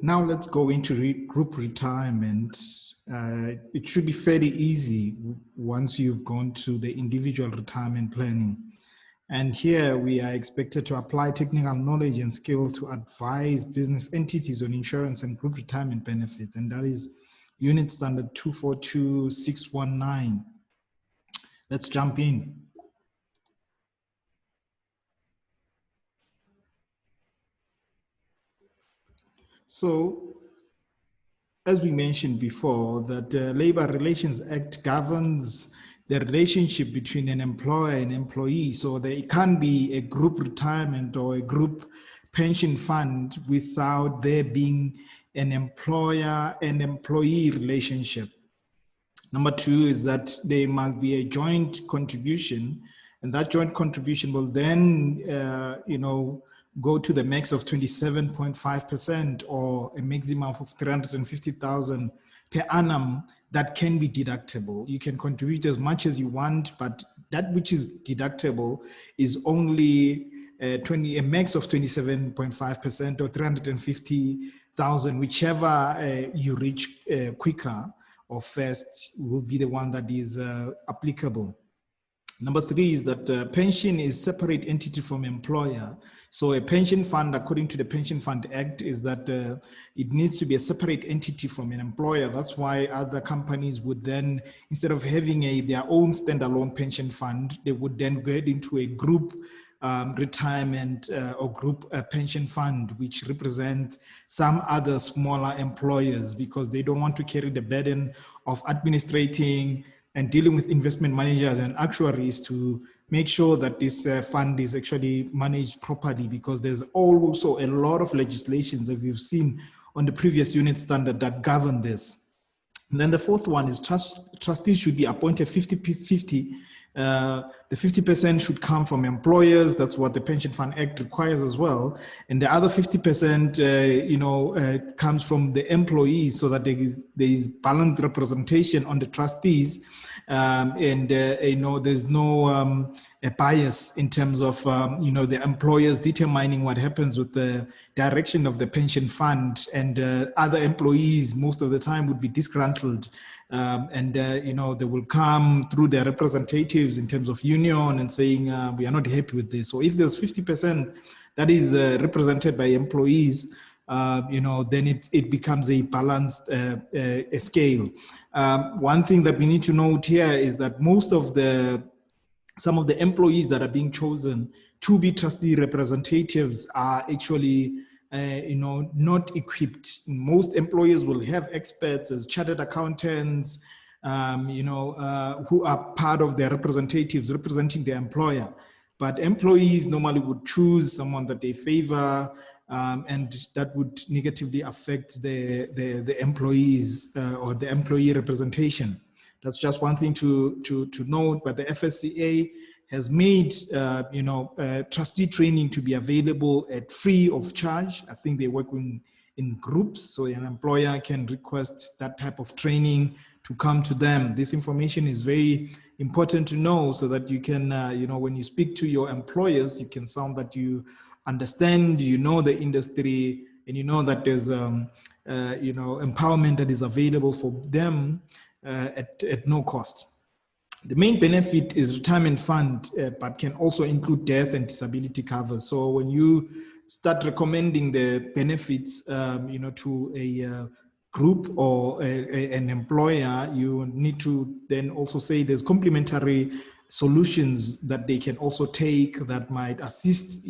Now let's go into group retirement. It should be fairly easy once you've gone to the individual retirement planning. And here we are expected to apply technical knowledge and skills to advise business entities on insurance and group retirement benefits. And that is Unit Standard 242619. Let's jump in. So, as we mentioned before, that the Labor Relations Act governs the relationship between an employer and employee. So there can't be a group retirement or a group pension fund without there being an employer and employee relationship. Number two is that there must be a joint contribution, and that joint contribution will then, go to the max of 27.5% or a maximum of 350,000 per annum that can be deductible. You can contribute as much as you want, but that which is deductible is only a max of 27.5% or 350,000, whichever you reach quicker or first will be the one that is applicable. Number three is that pension is separate entity from employer. So a pension fund, according to the Pension Fund Act, is that it needs to be a separate entity from an employer. That's why other companies would then, instead of having their own standalone pension fund, they would then get into a group retirement or group pension fund, which represent some other smaller employers, because they don't want to carry the burden of administrating and dealing with investment managers and actuaries to make sure that this fund is actually managed properly, because there's also a lot of legislations that we've seen on the previous unit standard that govern this. And then the fourth one is trustees should be appointed 50-50. The 50% should come from employers. That's what the Pension Fund Act requires as well. And the other 50%, comes from the employees, so that there is balanced representation on the trustees. There's no a bias in terms of, the employers determining what happens with the direction of the pension fund, and other employees most of the time would be disgruntled. They will come through their representatives in terms of union and saying, we are not happy with this. So if there's 50% that is represented by employees, then it becomes a balanced scale. One thing that we need to note here is that some of the employees that are being chosen to be trustee representatives are actually not equipped. Most employers will have experts as chartered accountants, who are part of their representatives representing their employer. But employees normally would choose someone that they favor, and that would negatively affect the employees or the employee representation. That's just one thing to note. But the FSCA has made trustee training to be available at free of charge. I think they work in groups, so an employer can request that type of training to come to them. This information is very important to know, so that you can, when you speak to your employers, you can sound that you understand, the industry, and that there's empowerment that is available for them at no cost. The main benefit is retirement fund, but can also include death and disability cover. So when you start recommending the benefits, to a group or an employer, you need to then also say there's complementary solutions that they can also take that might assist,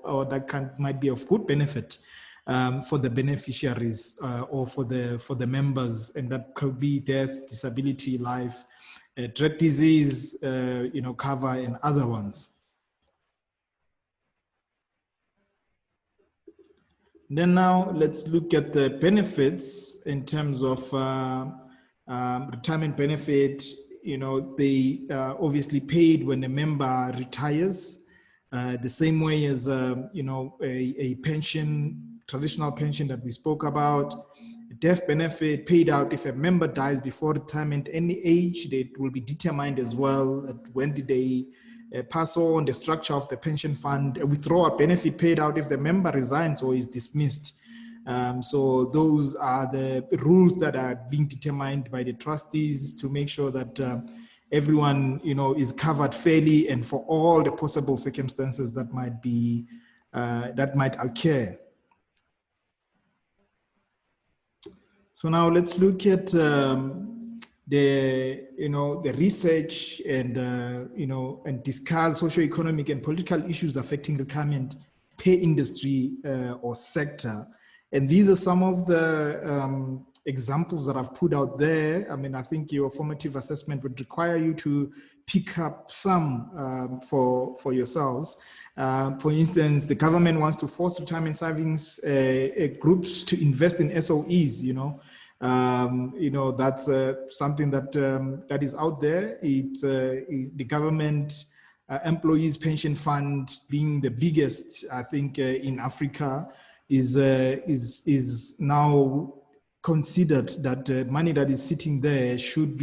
or that might be of good benefit for the beneficiaries or for the members, and that could be death, disability, life, dread disease, cover, and other ones. Then now let's look at the benefits in terms of retirement benefit. They obviously paid when a member retires, the same way as a pension, traditional pension that we spoke about. Death benefit paid out if a member dies before retirement, any age, that will be determined as well. When did they pass on, the structure of the pension fund. A withdrawal benefit paid out if the member resigns or is dismissed. So those are the rules that are being determined by the trustees to make sure that everyone, is covered fairly and for all the possible circumstances that might be that might occur. So now let's look at the research and and discuss socioeconomic and political issues affecting retirement per industry or sector. And these are some of the examples that I've put out there. I mean, I think your formative assessment would require you to pick up some for yourselves. For instance, the government wants to force retirement savings groups to invest in SOEs, that's something that is out there. The government employees pension fund being the biggest, I think, in Africa is now considered that money that is sitting there should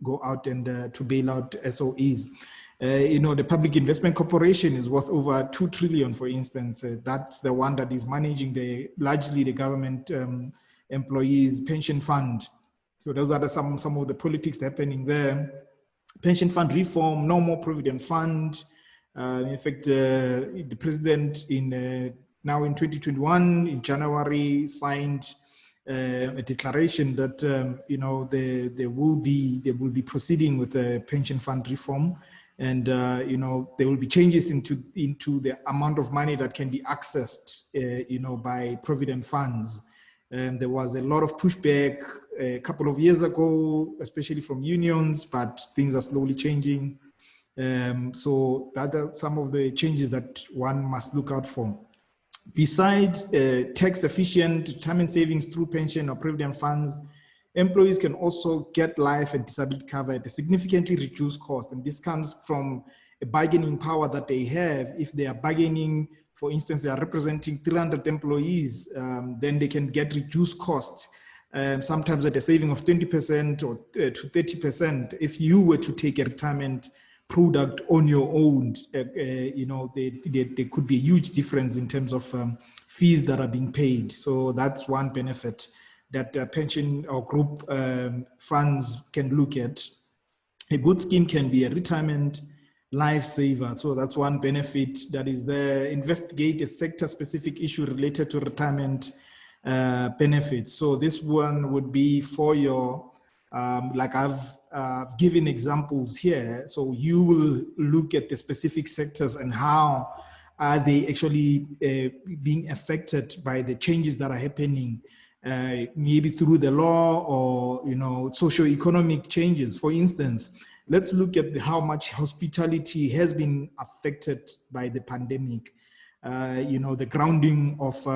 go out and to bail out SOEs. The Public Investment Corporation is worth over 2 trillion, for instance. That's the one that is managing largely the government employees pension fund. So those are some of the politics happening there. Pension fund reform, no more provident fund. In fact, the president now in 2021 in January signed a declaration that they will be proceeding with a pension fund reform, and there will be changes into the amount of money that can be accessed by provident funds. There was a lot of pushback a couple of years ago, especially from unions, but things are slowly changing. So that are some of the changes that one must look out for. Besides tax-efficient retirement savings through pension or provident funds, employees can also get life and disability cover at a significantly reduced cost. And this comes from a bargaining power that they have. If they are bargaining, for instance, they are representing 300 employees, then they can get reduced costs, sometimes at a saving of 20% or to 30%. If you were to take a retirement product on your own, there could be a huge difference in terms of fees that are being paid. So that's one benefit that pension or group funds can look at. A good scheme can be a retirement lifesaver. So that's one benefit that is there. Investigate a sector-specific issue related to retirement benefits. So this one would be for your, like I've given examples here. So you will look at the specific sectors and how are they actually being affected by the changes that are happening, maybe through the law or socio-economic changes. For instance, let's look at how much hospitality has been affected by the pandemic. The grounding of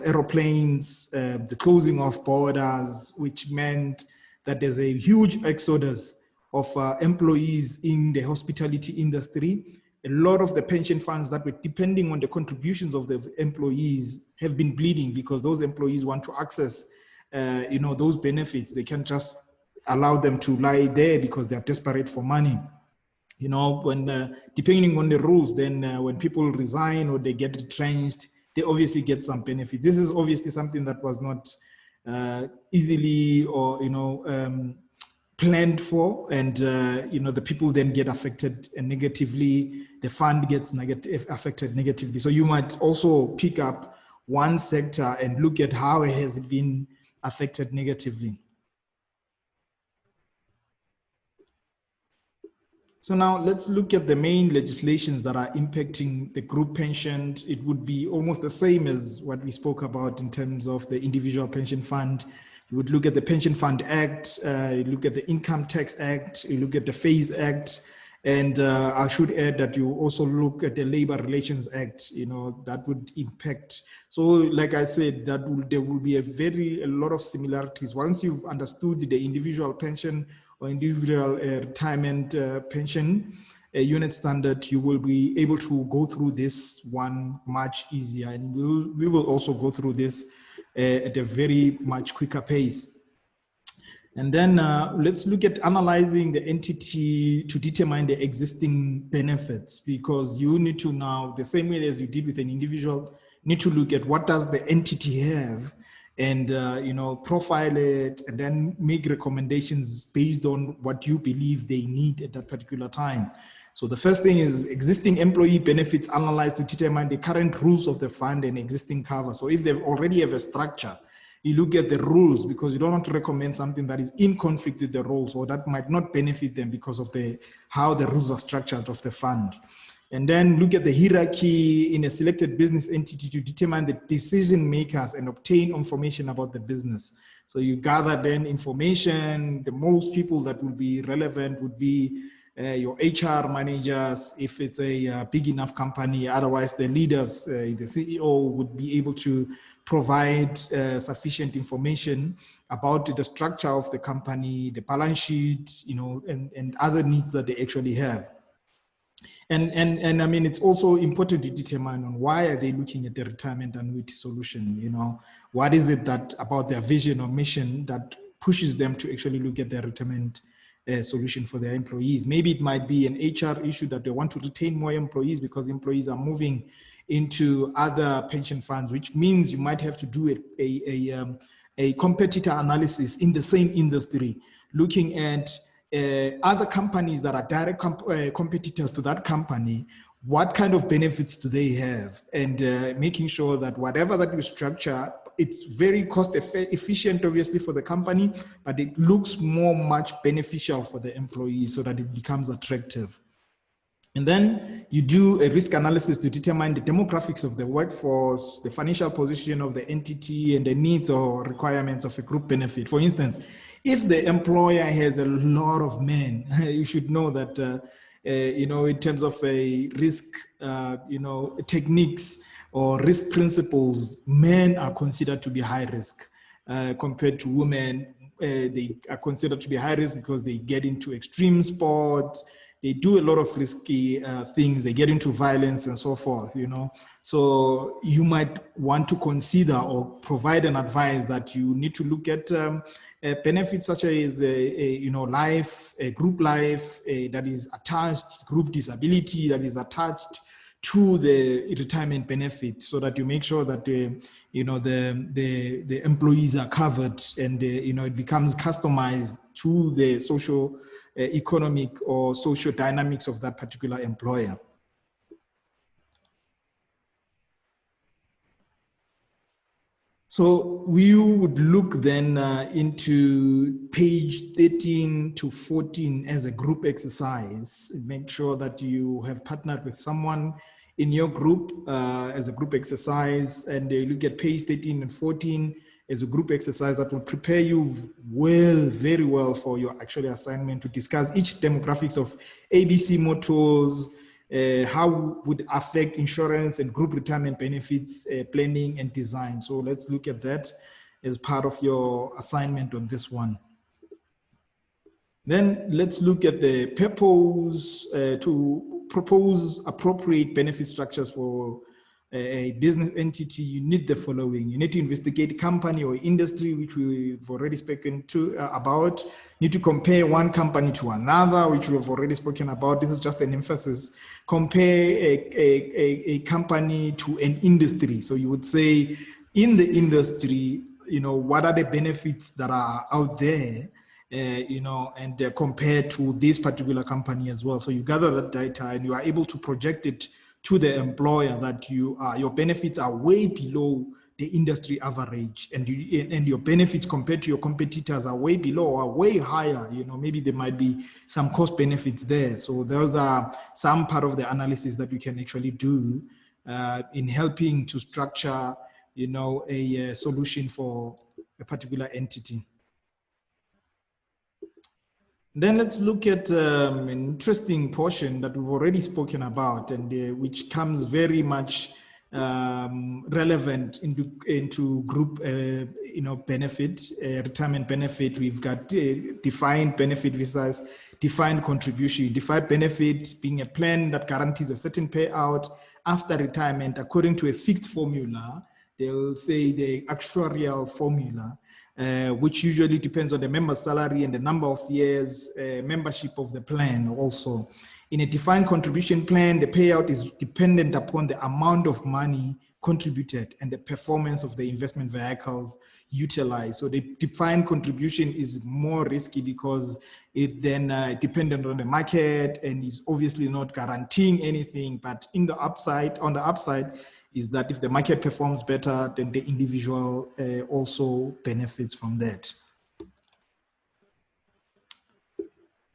aeroplanes, the closing of borders, which meant that there's a huge exodus of employees in the hospitality industry. A lot of the pension funds that were depending on the contributions of the employees have been bleeding because those employees want to access, those benefits. They can't just allow them to lie there because they're desperate for money. When depending on the rules, then when people resign or they get retrenched, they obviously get some benefits. This is obviously something that was not easily or planned for, and the people then get affected negatively. The fund gets affected negatively. So you might also pick up one sector and look at how it has been affected negatively. So now let's look at the main legislations that are impacting the group pension. It would be almost the same as what we spoke about in terms of the individual pension fund. You would look at the Pension Fund Act, you look at the Income Tax Act, you look at the FASE Act, and I should add that you also look at the Labor Relations Act, that would impact. So like I said, there will be a lot of similarities. Once you've understood the individual pension or individual retirement pension unit standard, you will be able to go through this one much easier. And we will also go through this at a very much quicker pace. And then let's look at analyzing the entity to determine the existing benefits, because you need to now, the same way as you did with an individual need to look at what does the entity have, and profile it, and then make recommendations based on what you believe they need at that particular time. So the first thing is existing employee benefits analyzed to determine the current rules of the fund and existing cover. So if they already have a structure, you look at the rules, because you don't want to recommend something that is in conflict with the rules or that might not benefit them because of how the rules are structured of the fund. And then look at the hierarchy in a selected business entity to determine the decision makers and obtain information about the business. So you gather then information. The most people that will be relevant would be your HR managers, if it's a big enough company. Otherwise, the leaders, the CEO would be able to provide sufficient information about the structure of the company, the balance sheet, and other needs that they actually have. And I mean, it's also important to determine on why are they looking at the retirement annuity solution. What is it that about their vision or mission that pushes them to actually look at their retirement solution for their employees? Maybe it might be an HR issue that they want to retain more employees because employees are moving into other pension funds, which means you might have to do a competitor analysis in the same industry, looking at other companies that are direct competitors to that company. What kind of benefits do they have? And making sure that whatever that you structure, it's very cost efficient, obviously, for the company, but it looks much beneficial for the employees so that it becomes attractive. And then you do a risk analysis to determine the demographics of the workforce, the financial position of the entity, and the needs or requirements of a group benefit. For instance, if the employer has a lot of men, you should know that, in terms of a risk, techniques or risk principles, men are considered to be high risk compared to women. They are considered to be high risk because they get into extreme sports. They do a lot of risky things. They get into violence and so forth, So you might want to consider or provide an advice that you need to look at benefits such as, life, group life that is attached, group disability that is attached to the retirement benefit, so that you make sure that the employees are covered, and it becomes customized to the social, economic or social dynamics of that particular employer. So we would look then into page 13 to 14 as a group exercise. Make sure that you have partnered with someone in your group as a group exercise, and look at page 13 and 14 as a group exercise that will prepare you very well for your actual assignment to discuss each demographics of ABC motors, how would affect insurance and group retirement benefits planning and design. So let's look at that as part of your assignment on this one. Then let's look at the purpose to propose appropriate benefit structures for a business entity. You need the following. You need to investigate company or industry, which we've already spoken to about. You need to compare one company to another, which we've already spoken about. This is just an emphasis. Compare a company to an industry. So you would say, in the industry, what are the benefits that are out there, and compared to this particular company as well. So you gather that data and you are able to project it to the employer that your benefits are way below the industry average, and your benefits compared to your competitors are way below or way higher. Maybe there might be some cost benefits there. So those are some part of the analysis that you can actually do in helping to structure, a solution for a particular entity. Then let's look at an interesting portion that we've already spoken about, and which comes very much relevant into group, benefit, retirement benefit. We've got defined benefit versus defined contribution. Defined benefit being a plan that guarantees a certain payout after retirement according to a fixed formula. They'll say the actuarial formula, which usually depends on the member's salary and the number of years membership of the plan also. In a defined contribution plan, the payout is dependent upon the amount of money contributed and the performance of the investment vehicles utilized. So the defined contribution is more risky because it then dependent on the market and is obviously not guaranteeing anything. But on the upside is that if the market performs better, then the individual also benefits from that.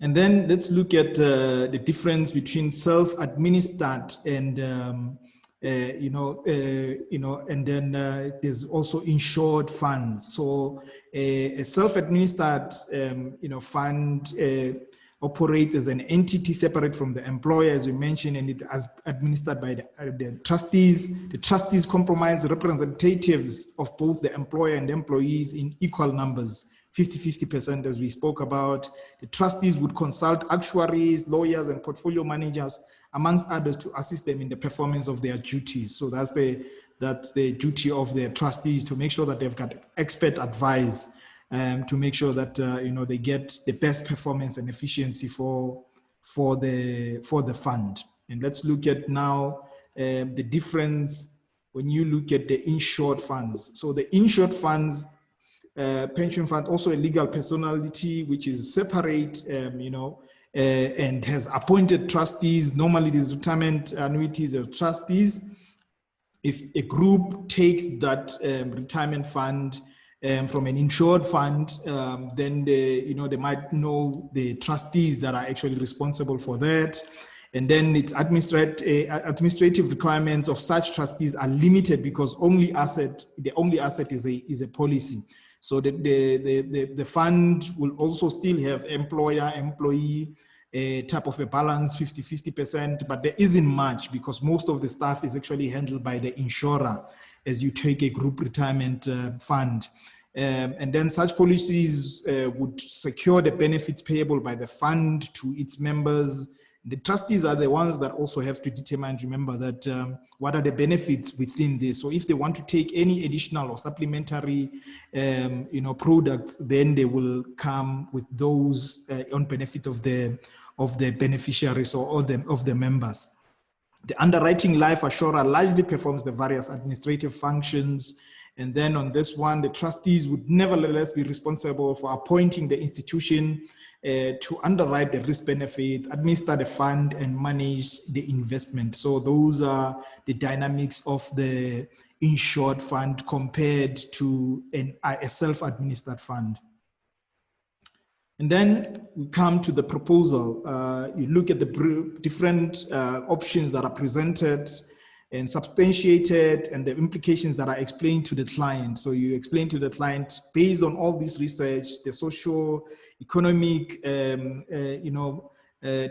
And then let's look at the difference between self-administered and and then there's also insured funds. So a self-administered fund operates as an entity separate from the employer, as we mentioned, and it is administered by the trustees. The trustees comprise representatives of both the employer and employees in equal numbers. 50-50% as we spoke about. The trustees would consult actuaries, lawyers, and portfolio managers, amongst others, to assist them in the performance of their duties. So that's the duty of the trustees, to make sure that they've got expert advice, to make sure that they get the best performance and efficiency for the fund. And let's look at now the difference when you look at the insured funds. So the insured funds, pension fund, also a legal personality which is separate, and has appointed trustees. Normally, these retirement annuities of trustees. If a group takes that retirement fund from an insured fund, then they might know the trustees that are actually responsible for that. And then its administrative requirements of such trustees are limited because the only asset is a policy. So the fund will also still have employer-employee type of a balance, 50-50%, but there isn't much because most of the stuff is actually handled by the insurer as you take a group retirement fund. And then such policies would secure the benefits payable by the fund to its members. The trustees are the ones that also have to determine, remember, that what are the benefits within this. So if they want to take any additional or supplementary, products, then they will come with those on benefit of the beneficiaries or of the members. The underwriting life assurer largely performs the various administrative functions. And then on this one, the trustees would nevertheless be responsible for appointing the institution to underwrite the risk benefit, administer the fund, and manage the investment. So those are the dynamics of the insured fund compared to a self-administered fund. And then we come to the proposal. You look at the different options that are presented and substantiated and the implications that are explained to the client. So you explain to the client, based on all this research, the socio-economic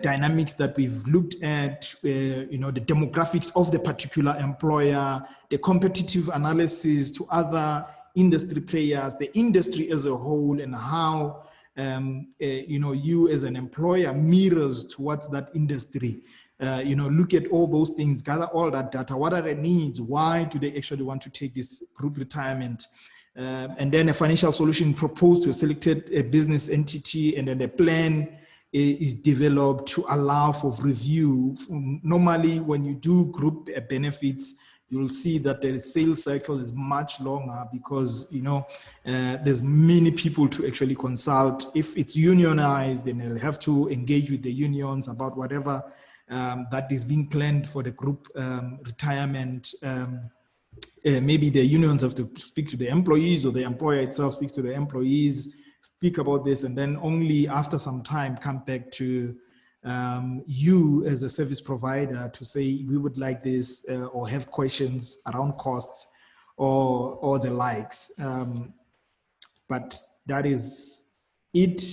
dynamics that we've looked at, the demographics of the particular employer, the competitive analysis to other industry players, the industry as a whole, and how you as an employer mirrors towards that industry. Look at all those things, gather all that data. What are the needs? Why do they actually want to take this group retirement? And then a financial solution proposed to a selected business entity, and then the plan is developed to allow for review. Normally, when you do group benefits, you'll see that the sales cycle is much longer because, there's many people to actually consult. If it's unionized, then they'll have to engage with the unions about whatever that is being planned for the group retirement. Maybe the unions have to speak to the employees, or the employer itself speaks to the employees, speak about this, and then only after some time come back to you as a service provider to say, we would like this, or have questions around costs or the likes. But that is it.